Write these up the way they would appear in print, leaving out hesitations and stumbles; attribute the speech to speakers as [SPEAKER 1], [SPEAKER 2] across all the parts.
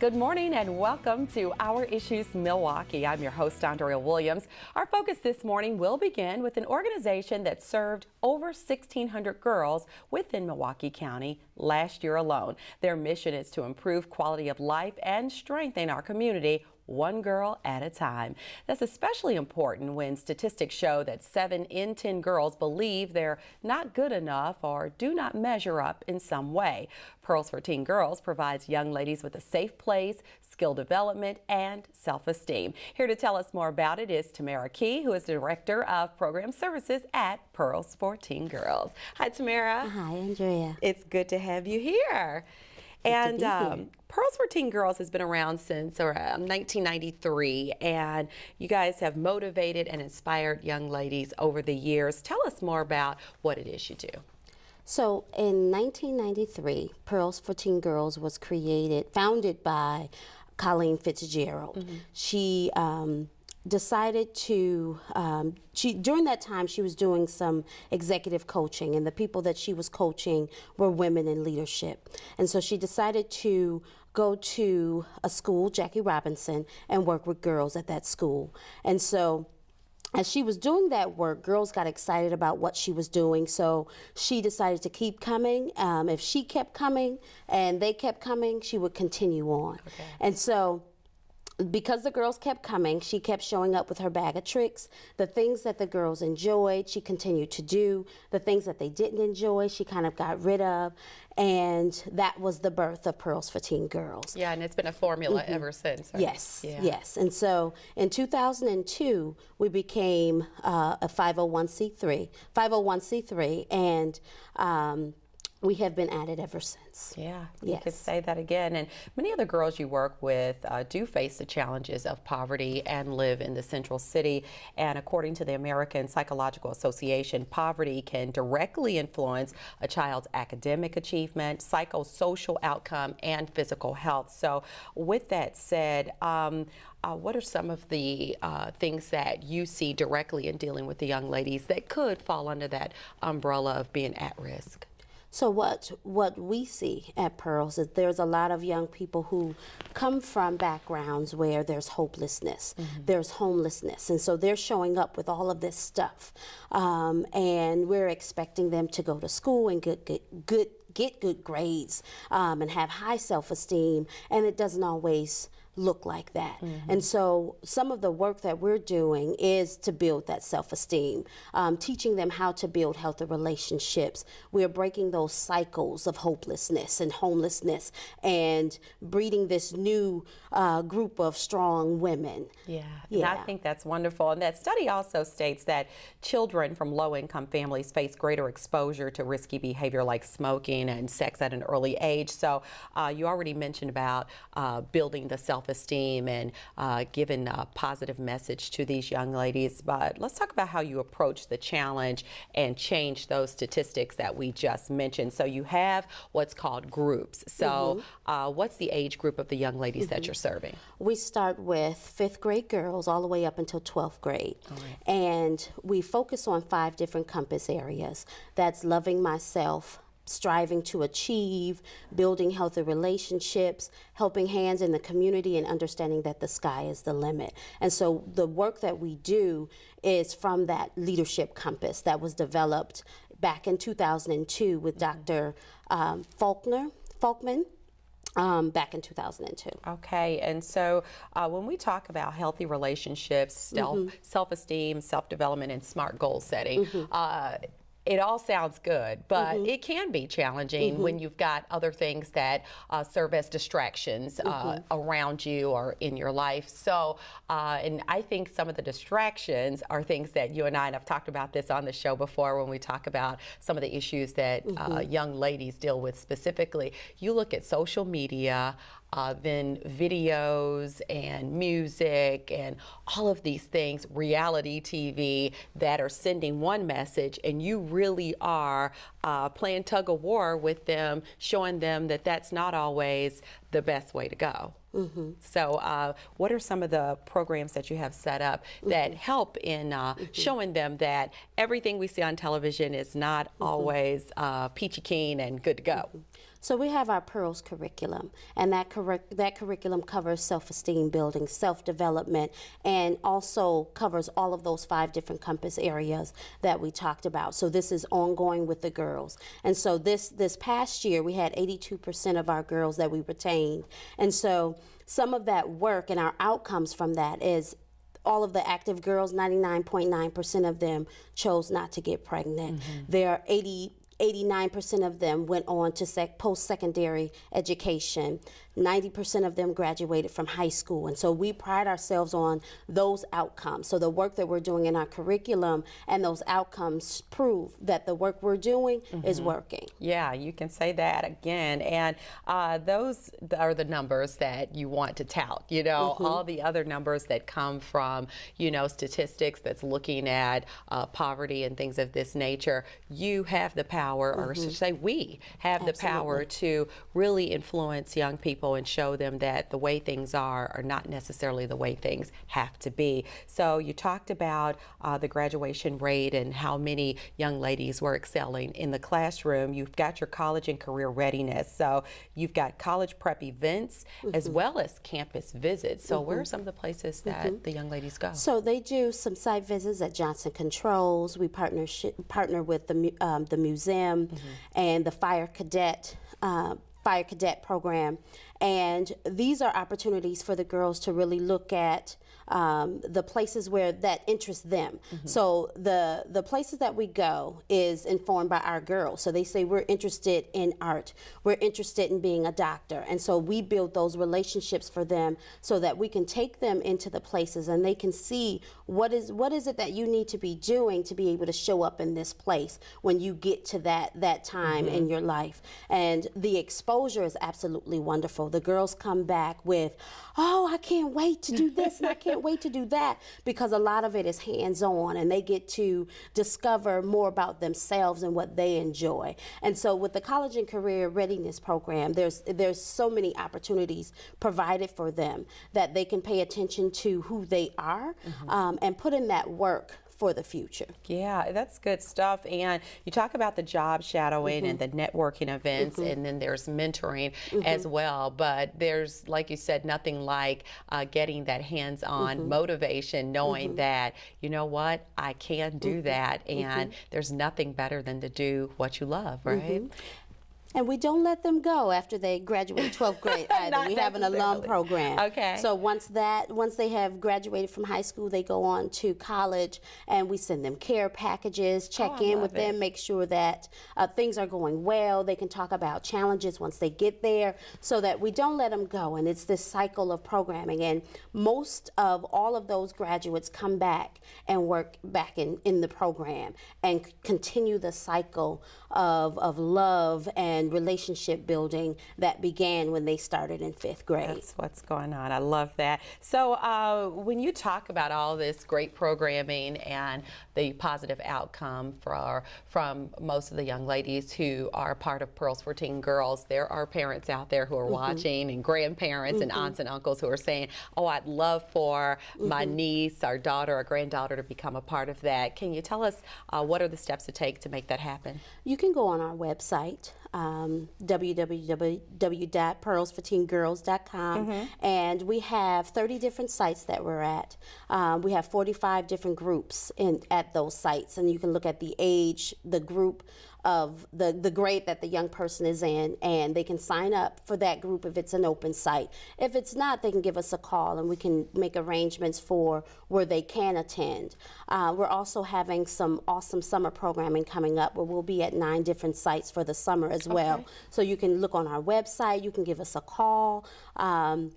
[SPEAKER 1] Good morning and welcome to Our Issues Milwaukee. I'm your host, Andrea Williams. Our focus this morning will begin with an organization that served over 1,600 girls within Milwaukee County last year alone. Their mission is to improve quality of life and strengthen our community one girl at a time. That's especially important when statistics show that 7 in 10 girls believe they're not good enough or do not measure up in some way. Pearls for Teen Girls provides young ladies with a safe place, skill development, and self-esteem. Here to tell us more about it is Tamara Key, who is Director of Program Services at Pearls for Teen Girls. Hi, Tamara.
[SPEAKER 2] Hi, Andrea.
[SPEAKER 1] It's good to have you here. And Pearls for Teen Girls has been around since around 1993, and you guys have motivated and inspired young ladies over the years. Tell us more about what it is you do.
[SPEAKER 2] So in 1993, Pearls for Teen Girls was founded by Colleen Fitzgerald. She decided to, during that time she was doing some executive coaching, and the people that she was coaching were women in leadership. And so she decided to go to a school, Jackie Robinson, and work with girls at that school. And so as she was doing that work, girls got excited about what she was doing, so she decided to keep coming. If she kept coming and they kept coming, she would continue on. Okay. And so because the girls kept coming, she kept showing up with her bag of tricks. The things that the girls enjoyed, she continued to do. The things that they didn't enjoy, she kind of got rid of. And that was the birth of Pearls for Teen Girls.
[SPEAKER 1] Yeah, and it's been a formula ever since. Right?
[SPEAKER 2] Yes,
[SPEAKER 1] yeah.
[SPEAKER 2] Yes. And so in 2002, we became a 501c3, and we have been at it ever since.
[SPEAKER 1] Yeah, you could say that again. And many of the girls you work with do face the challenges of poverty and live in the central city. And according to the American Psychological Association, poverty can directly influence a child's academic achievement, psychosocial outcome, and physical health. So with that said, what are some of the things that you see directly in dealing with the young ladies that could fall under that umbrella of being at risk?
[SPEAKER 2] So what we see at Pearls is there's a lot of young people who come from backgrounds where there's hopelessness, there's homelessness, and so they're showing up with all of this stuff, and we're expecting them to go to school and get good grades and have high self-esteem, and it doesn't always look like that. And so some of the work that we're doing is to build that self-esteem, teaching them how to build healthy relationships. We're breaking those cycles of hopelessness and homelessness and breeding this new group of strong women.
[SPEAKER 1] Yeah, I think that's wonderful. And that study also states that children from low-income families face greater exposure to risky behavior like smoking and sex at an early age. So you already mentioned about building the self-esteem and giving a positive message to these young ladies. But let's talk about how you approach the challenge and change those statistics that we just mentioned. So you have what's called groups. So what's the age group of the young ladies that you're serving?
[SPEAKER 2] We start with 5th grade girls all the way up until 12th grade. And we focus on 5 different compass areas. That's loving myself, striving to achieve, building healthy relationships, helping hands in the community, and understanding that the sky is the limit. And so the work that we do is from that leadership compass that was developed back in 2002 with Dr. Faulkman. Back in 2002.
[SPEAKER 1] Okay, and so when we talk about healthy relationships, self-esteem, self-development, and smart goal setting, it all sounds good, but it can be challenging when you've got other things that serve as distractions around you or in your life. So, and I think some of the distractions are things that you and I have talked about this on the show before when we talk about some of the issues that young ladies deal with specifically. You look at social media, then videos and music and all of these things, reality TV, that are sending one message, and you really are playing tug of war with them, showing them that that's not always the best way to go. So what are some of the programs that you have set up that help in showing them that everything we see on television is not always peachy keen and good to go?
[SPEAKER 2] So we have our Pearls curriculum, and that curriculum covers self-esteem building, self-development, and also covers all of those 5 different compass areas that we talked about. So this is ongoing with the girls. And so this past year, we had 82% of our girls that we retained. And so some of that work and our outcomes from that is all of the active girls, 99.9% of them chose not to get pregnant. There are 89% of them went on to post-secondary education. 90% of them graduated from high school. And so we pride ourselves on those outcomes. So the work that we're doing in our curriculum and those outcomes prove that the work we're doing is working.
[SPEAKER 1] Yeah, you can say that again. And those are the numbers that you want to tout, you know, all the other numbers that come from, you know, statistics that's looking at poverty and things of this nature. You have the power, or should I say we have the power to really influence young people and show them that the way things are not necessarily the way things have to be. So you talked about the graduation rate and how many young ladies were excelling in the classroom. You've got your college and career readiness. So you've got college prep events as well as campus visits. So where are some of the places that the young ladies go?
[SPEAKER 2] So they do some site visits at Johnson Controls. We partner with the museum and the fire cadet program. And these are opportunities for the girls to really look at the places where that interests them. So the places that we go is informed by our girls. So they say we're interested in art, we're interested in being a doctor, and so we build those relationships for them so that we can take them into the places and they can see what is it that you need to be doing to be able to show up in this place when you get to that time in your life. And the exposure is absolutely wonderful. The girls come back with, oh, I can't wait to do this and I can't wait to do that, because a lot of it is hands-on and they get to discover more about themselves and what they enjoy. And so with the College and Career Readiness Program, there's so many opportunities provided for them that they can pay attention to who they are and put in that work for the future.
[SPEAKER 1] Yeah, that's good stuff. And you talk about the job shadowing and the networking events, and then there's mentoring as well. But there's, like you said, nothing like getting that hands-on motivation, knowing that, you know what, I can do that, and there's nothing better than to do what you love, right?
[SPEAKER 2] And we don't let them go after they graduate 12th grade either. We have an alum program.
[SPEAKER 1] Okay.
[SPEAKER 2] So once they have graduated from high school, they go on to college, and we send them care packages, check in with them, make sure that things are going well. They can talk about challenges once they get there, so that we don't let them go. And it's this cycle of programming. And most of all of those graduates come back and work back in the program and continue the cycle of love and relationship building that began when they started in 5th grade.
[SPEAKER 1] That's what's going on. I love that. So when you talk about all this great programming and the positive outcome from most of the young ladies who are part of Pearls for Teen Girls, there are parents out there who are watching, and grandparents and aunts and uncles who are saying, oh, I'd love for my niece or daughter or granddaughter to become a part of that. Can you tell us what are the steps to take to make that happen?
[SPEAKER 2] You can go on our website, www.pearlsforteengirls.com, and we have 30 different sites that we're at. We have 45 different groups at those sites, and you can look at the age, the group of the grade that the young person is in, and they can sign up for that group if it's an open site. If it's not, they can give us a call and we can make arrangements for where they can attend. We're also having some awesome summer programming coming up where we'll be at 9 different sites for the summer as well. So you can look on our website, you can give us a call, and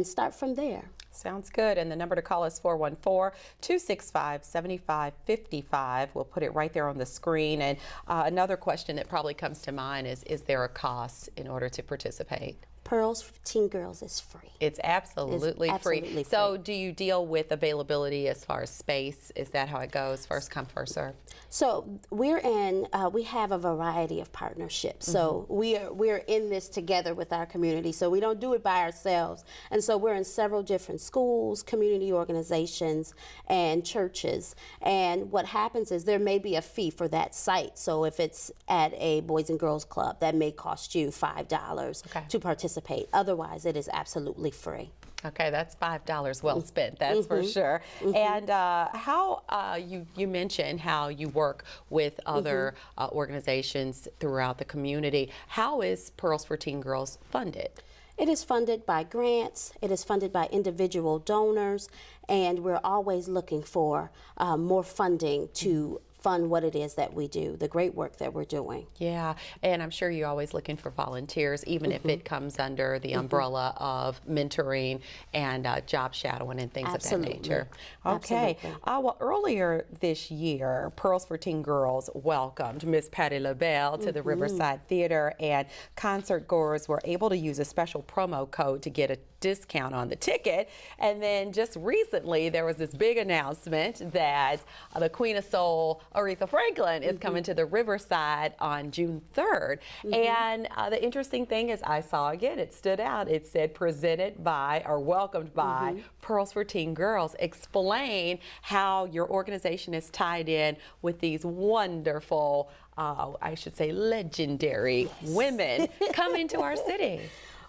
[SPEAKER 2] start from there.
[SPEAKER 1] Sounds good. And the number to call is 414-265-7555. We'll put it right there on the screen. And another question that probably comes to mind is there a cost in order to participate?
[SPEAKER 2] Pearls for Teen Girls is free.
[SPEAKER 1] It's absolutely,
[SPEAKER 2] absolutely free.
[SPEAKER 1] So do you deal with availability as far as space? Is that how it goes? First come, first serve?
[SPEAKER 2] So we have a variety of partnerships. So we're in this together with our community. So we don't do it by ourselves. And so we're in several different schools, community organizations, and churches. And what happens is there may be a fee for that site. So if it's at a Boys and Girls Club, that may cost you $5 to participate. Otherwise, it is absolutely free.
[SPEAKER 1] Okay, that's $5 well spent, that's for sure. And how you mentioned how you work with other organizations throughout the community. How is Pearls for Teen Girls funded?
[SPEAKER 2] It is funded by grants, it is funded by individual donors, and we're always looking for more funding to fund what it is that we do, the great work that we're doing.
[SPEAKER 1] Yeah, and I'm sure you're always looking for volunteers, even if it comes under the umbrella of mentoring and job shadowing and things of that nature. Okay. Well, earlier this year, Pearls for Teen Girls welcomed Miss Patti LaBelle to the Riverside Theater, and concert goers were able to use a special promo code to get a discount on the ticket. And then just recently, there was this big announcement that the Queen of Soul, Aretha Franklin, is coming to the Riverside on June 3rd. And the interesting thing is, I saw again, it stood out. It said presented by or welcomed by Pearls for Teen Girls. Explain how your organization is tied in with these wonderful, I should say legendary women coming to our city.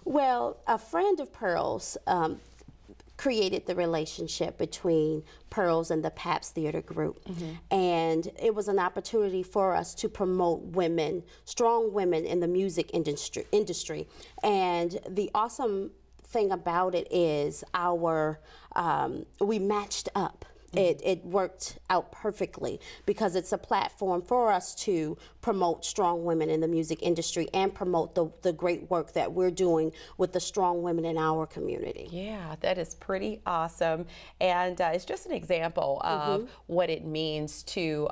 [SPEAKER 2] Well, a friend of Pearls created the relationship between Pearls and the Pabst Theater Group. And it was an opportunity for us to promote women, strong women in the music industry. And the awesome thing about it is we matched up. It worked out perfectly because it's a platform for us to promote strong women in the music industry and promote the great work that we're doing with the strong women in our community.
[SPEAKER 1] Yeah, that is pretty awesome. And it's just an example of what it means to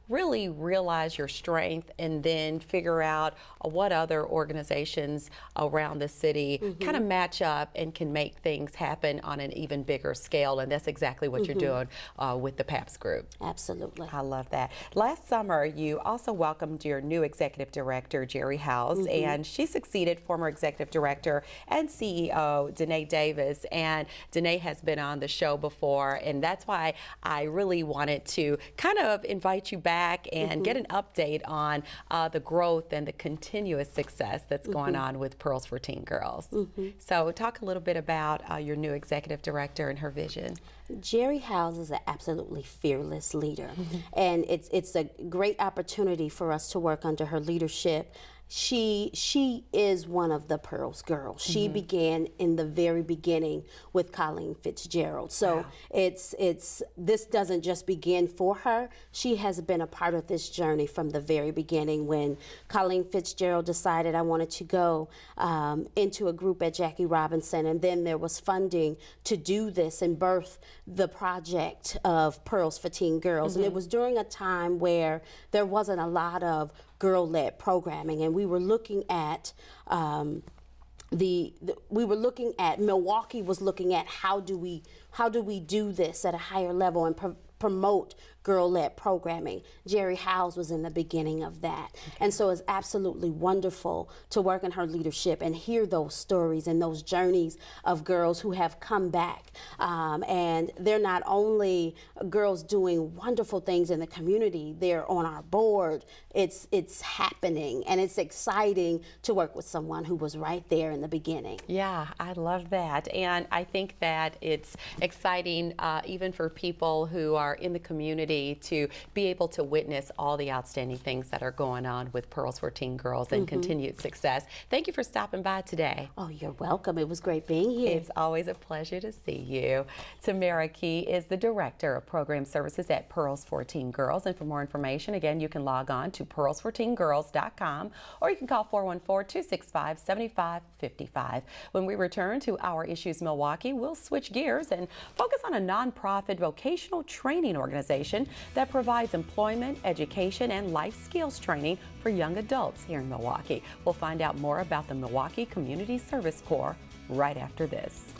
[SPEAKER 1] really realize your strength and then figure out what other organizations around the city kind of match up and can make things happen on an even bigger scale. And that's exactly what you're doing with the Pabst Group.
[SPEAKER 2] Absolutely.
[SPEAKER 1] I love that. Last summer, you also welcomed your new executive director, Jerry House, and she succeeded former executive director and CEO, Danae Davis. And Danae has been on the show before, and that's why I really wanted to kind of invite you back and get an update on the growth and the continuous success that's going on with Pearls for Teen Girls. So talk a little bit about your new executive director and her vision.
[SPEAKER 2] Jerry House is an absolutely fearless leader, and it's a great opportunity for us to work under her leadership. She is one of the Pearls girls. She began in the very beginning with Colleen Fitzgerald. So this doesn't just begin for her. She has been a part of this journey from the very beginning when Colleen Fitzgerald decided I wanted to go into a group at Jackie Robinson, and then there was funding to do this and birth the project of Pearls for Teen Girls. And it was during a time where there wasn't a lot of girl-led programming, and we were looking at Milwaukee was looking at how do we do this at a higher level and promote girl-led programming. Jerry House was in the beginning of that. And so it's absolutely wonderful to work in her leadership and hear those stories and those journeys of girls who have come back. And they're not only girls doing wonderful things in the community, they're on our board. It's happening, and it's exciting to work with someone who was right there in the beginning.
[SPEAKER 1] Yeah, I love that. And I think that it's exciting even for people who are in the community to be able to witness all the outstanding things that are going on with Pearls for Teen Girls and continued success. Thank you for stopping by today.
[SPEAKER 2] Oh, you're welcome. It was great being here.
[SPEAKER 1] It's always a pleasure to see you. Tamara Key is the Director of Program Services at Pearls for Teen Girls. And for more information, again, you can log on to pearlsforteengirls.com, or you can call 414-265-7555. When we return to Our Issues Milwaukee, we'll switch gears and focus on a nonprofit vocational training training organization that provides employment, education, and life skills training for young adults here in Milwaukee. We'll find out more about the Milwaukee Community Service Corps right after this.